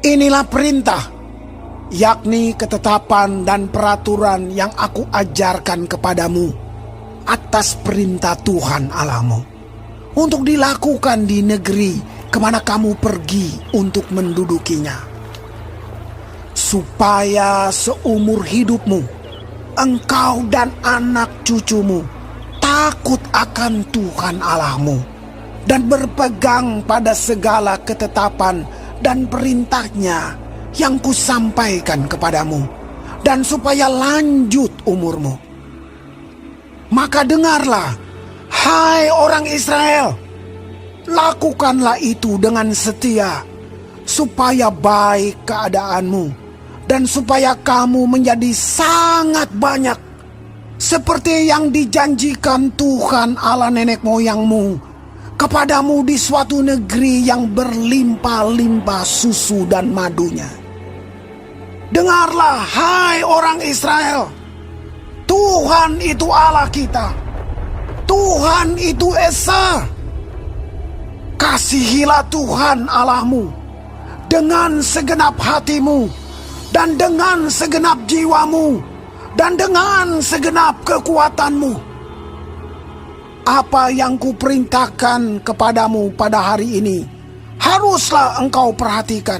Inilah perintah, yakni ketetapan dan peraturan yang aku ajarkan kepadamu atas perintah Tuhan Allahmu, untuk dilakukan di negeri kemana kamu pergi untuk mendudukinya, supaya seumur hidupmu engkau dan anak cucumu takut akan Tuhan Allahmu dan berpegang pada segala ketetapan dan perintahnya yang kusampaikan kepadamu, dan supaya lanjut umurmu. Maka dengarlah, hai orang Israel, lakukanlah itu dengan setia, supaya baik keadaanmu, dan supaya kamu menjadi sangat banyak, seperti yang dijanjikan Tuhan Allah nenek moyangmu kepadamu di suatu negeri yang berlimpah-limpah susu dan madunya. Dengarlah, hai orang Israel, Tuhan itu Allah kita, Tuhan itu Esa. Kasihilah Tuhan Allahmu dengan segenap hatimu, dan dengan segenap jiwamu, dan dengan segenap kekuatanmu. Apa yang kuperintahkan kepadamu pada hari ini haruslah engkau perhatikan.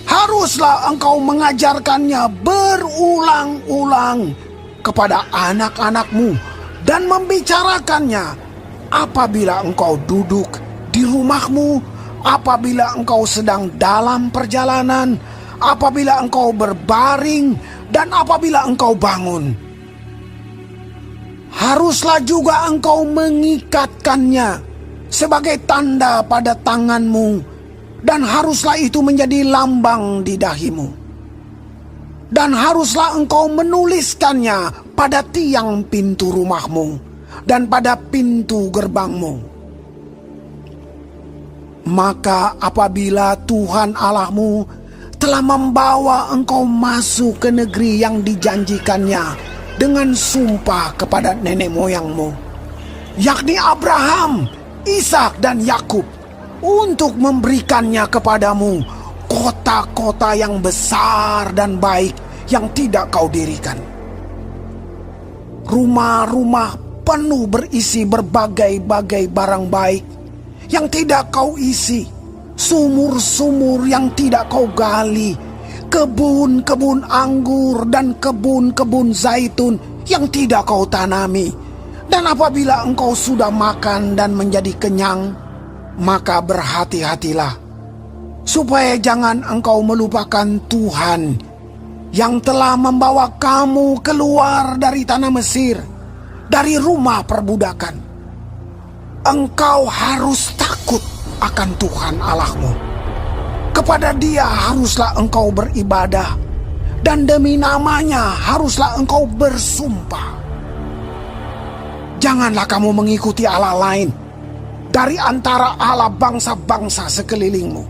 Haruslah engkau mengajarkannya berulang-ulang kepada anak-anakmu dan membicarakannya apabila engkau duduk di rumahmu, apabila engkau sedang dalam perjalanan, apabila engkau berbaring, dan apabila engkau bangun. Haruslah juga engkau mengikatkannya sebagai tanda pada tanganmu, dan haruslah itu menjadi lambang di dahimu. Dan haruslah engkau menuliskannya pada tiang pintu rumahmu dan pada pintu gerbangmu. Maka apabila Tuhan Allahmu telah membawa engkau masuk ke negeri yang dijanjikannya dengan sumpah kepada nenek moyangmu, yakni Abraham, Ishak dan Yakub, untuk memberikannya kepadamu kota-kota yang besar dan baik yang tidak kau dirikan. Rumah-rumah penuh berisi berbagai-bagai barang baik yang tidak kau isi, sumur-sumur yang tidak kau gali, kebun-kebun anggur dan kebun-kebun zaitun yang tidak kau tanami. Dan apabila engkau sudah makan dan menjadi kenyang, maka berhati-hatilah, supaya jangan engkau melupakan Tuhan yang telah membawa kamu keluar dari tanah Mesir, dari rumah perbudakan. Engkau harus takut akan Tuhan Allahmu. Kepada Dia haruslah engkau beribadah, dan demi namanya haruslah engkau bersumpah. Janganlah kamu mengikuti Allah lain dari antara Allah bangsa-bangsa sekelilingmu.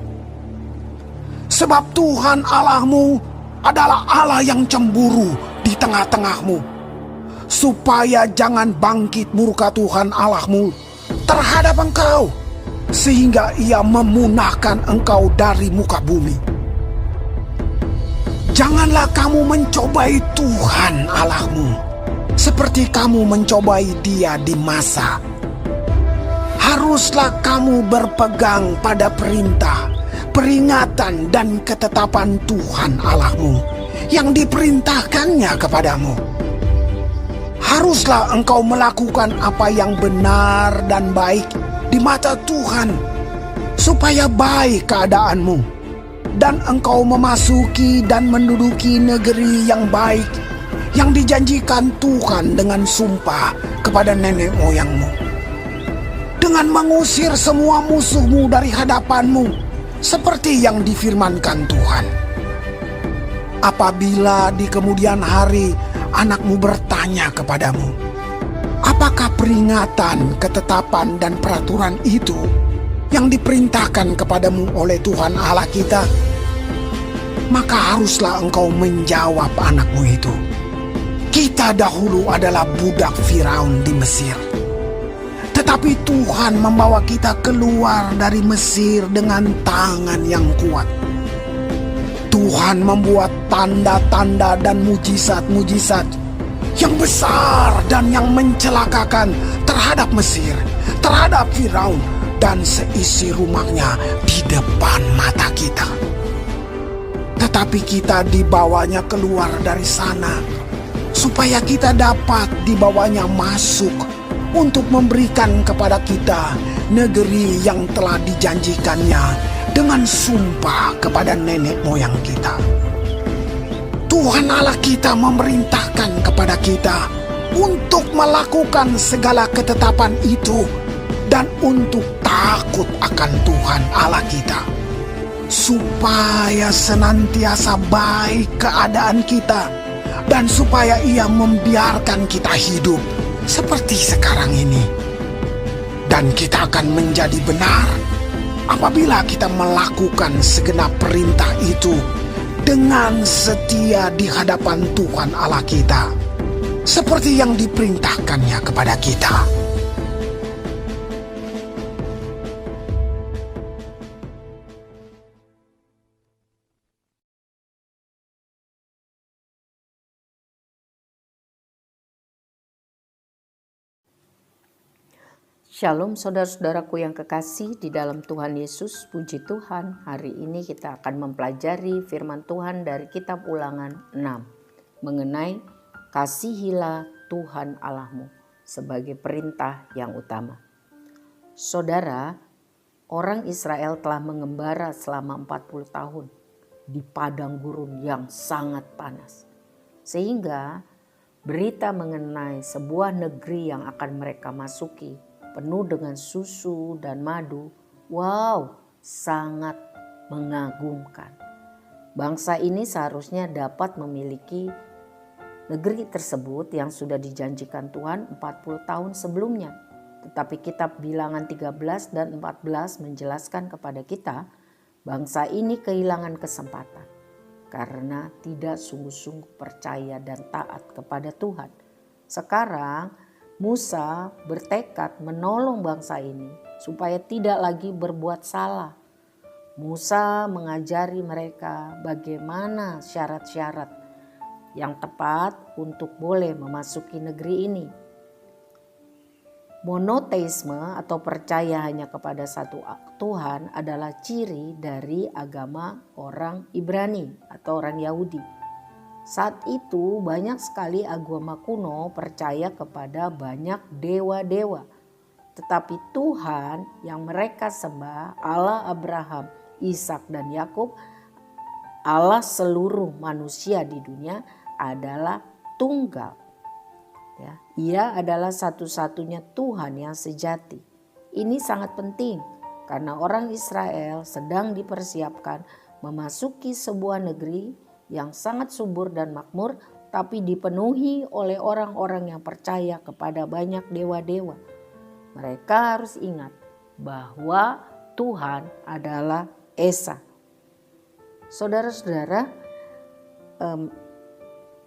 Sebab Tuhan Allahmu adalah Allah yang cemburu di tengah-tengahmu, supaya jangan bangkit murka Tuhan Allahmu terhadap engkau, sehingga Ia memunahkan engkau dari muka bumi. Janganlah kamu mencobai Tuhan Allahmu seperti kamu mencobai Dia di masa. Haruslah kamu berpegang pada perintah, peringatan dan ketetapan Tuhan Allahmu yang diperintahkannya kepadamu. Haruslah engkau melakukan apa yang benar dan baik di mata Tuhan, supaya baik keadaanmu, dan engkau memasuki dan menduduki negeri yang baik yang dijanjikan Tuhan dengan sumpah kepada nenek moyangmu, dengan mengusir semua musuhmu dari hadapanmu, seperti yang difirmankan Tuhan. Apabila di kemudian hari anakmu bertanya kepadamu, apakah peringatan, ketetapan, dan peraturan itu yang diperintahkan kepadamu oleh Tuhan Allah kita? Maka haruslah engkau menjawab anakmu itu, kita dahulu adalah budak Firaun di Mesir, tetapi Tuhan membawa kita keluar dari Mesir dengan tangan yang kuat. Tuhan membuat tanda-tanda dan mujizat-mujizat yang besar dan yang mencelakakan terhadap Mesir, terhadap Firaun, dan seisi rumahnya di depan mata kita. Tetapi kita dibawanya keluar dari sana, supaya kita dapat dibawanya masuk untuk memberikan kepada kita negeri yang telah dijanjikannya dengan sumpah kepada nenek moyang kita. Tuhan Allah kita memerintahkan kepada kita untuk melakukan segala ketetapan itu dan untuk takut akan Tuhan Allah kita, supaya senantiasa baik keadaan kita dan supaya Ia membiarkan kita hidup seperti sekarang ini. Dan kita akan menjadi benar apabila kita melakukan segenap perintah itu dengan setia di hadapan Tuhan Allah kita, seperti yang diperintahkannya kepada kita. Shalom saudara-saudaraku yang kekasih di dalam Tuhan Yesus, puji Tuhan. Hari ini kita akan mempelajari firman Tuhan dari kitab Ulangan 6 mengenai kasihilah Tuhan Allahmu sebagai perintah yang utama. Saudara, orang Israel telah mengembara selama 40 tahun di padang gurun yang sangat panas. Sehingga berita mengenai sebuah negeri yang akan mereka masuki penuh dengan susu dan madu, wow, sangat mengagumkan. Bangsa ini seharusnya dapat memiliki negeri tersebut yang sudah dijanjikan Tuhan 40 tahun sebelumnya. Tetapi kitab Bilangan 13 dan 14 menjelaskan kepada kita, bangsa ini kehilangan kesempatan karena tidak sungguh-sungguh percaya dan taat kepada Tuhan. Sekarang Musa bertekad menolong bangsa ini supaya tidak lagi berbuat salah. Musa mengajari mereka bagaimana syarat-syarat yang tepat untuk boleh memasuki negeri ini. Monoteisme atau percaya hanya kepada satu Tuhan adalah ciri dari agama orang Ibrani atau orang Yahudi. Saat itu banyak sekali agama kuno percaya kepada banyak dewa-dewa. Tetapi Tuhan yang mereka sembah, Allah Abraham, Ishak dan Yakub, Allah seluruh manusia di dunia adalah tunggal. Ya, Ia adalah satu-satunya Tuhan yang sejati. Ini sangat penting karena orang Israel sedang dipersiapkan memasuki sebuah negeri yang sangat subur dan makmur, tapi dipenuhi oleh orang-orang yang percaya kepada banyak dewa-dewa. Mereka harus ingat bahwa Tuhan adalah Esa. Saudara-saudara,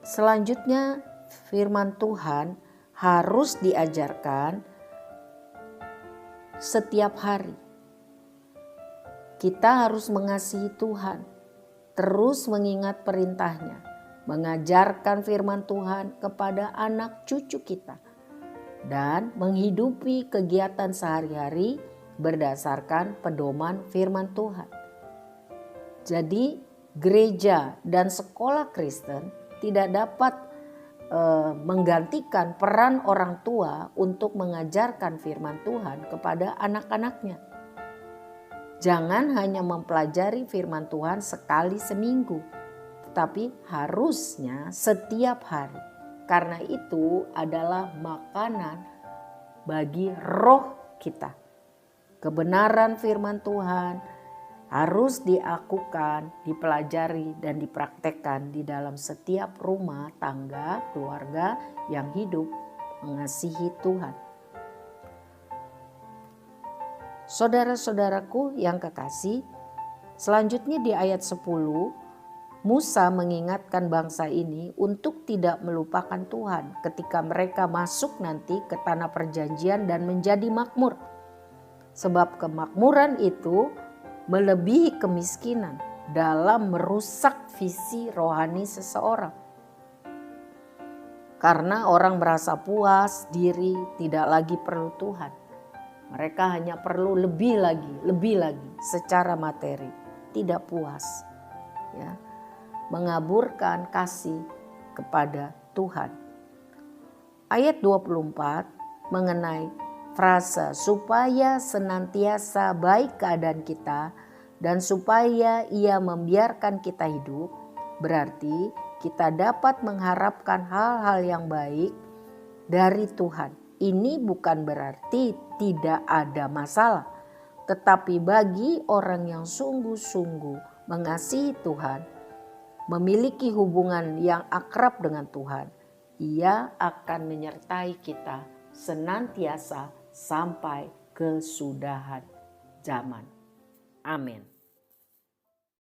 selanjutnya firman Tuhan harus diajarkan setiap hari. Kita harus mengasihi Tuhan, terus mengingat perintahnya, mengajarkan firman Tuhan kepada anak cucu kita, dan menghidupi kegiatan sehari-hari berdasarkan pedoman firman Tuhan. Jadi gereja dan sekolah Kristen tidak dapat menggantikan peran orang tua untuk mengajarkan firman Tuhan kepada anak-anaknya. Jangan hanya mempelajari firman Tuhan sekali seminggu, tetapi harusnya setiap hari. Karena itu adalah makanan bagi roh kita. Kebenaran firman Tuhan harus dilakukan, dipelajari dan dipraktekkan di dalam setiap rumah tangga, keluarga yang hidup mengasihi Tuhan. Saudara-saudaraku yang kekasih, selanjutnya di ayat 10, Musa mengingatkan bangsa ini untuk tidak melupakan Tuhan ketika mereka masuk nanti ke tanah perjanjian dan menjadi makmur. Sebab kemakmuran itu melebihi kemiskinan dalam merusak visi rohani seseorang. Karena orang merasa puas diri, tidak lagi perlu Tuhan. Mereka hanya perlu lebih lagi secara materi, tidak puas. Ya, mengaburkan kasih kepada Tuhan. Ayat 24 mengenai frasa supaya senantiasa baik keadaan kita dan supaya Ia membiarkan kita hidup, berarti kita dapat mengharapkan hal-hal yang baik dari Tuhan. Ini bukan berarti tidak ada masalah, tetapi bagi orang yang sungguh-sungguh mengasihi Tuhan, memiliki hubungan yang akrab dengan Tuhan, Ia akan menyertai kita senantiasa sampai kesudahan zaman. Amin.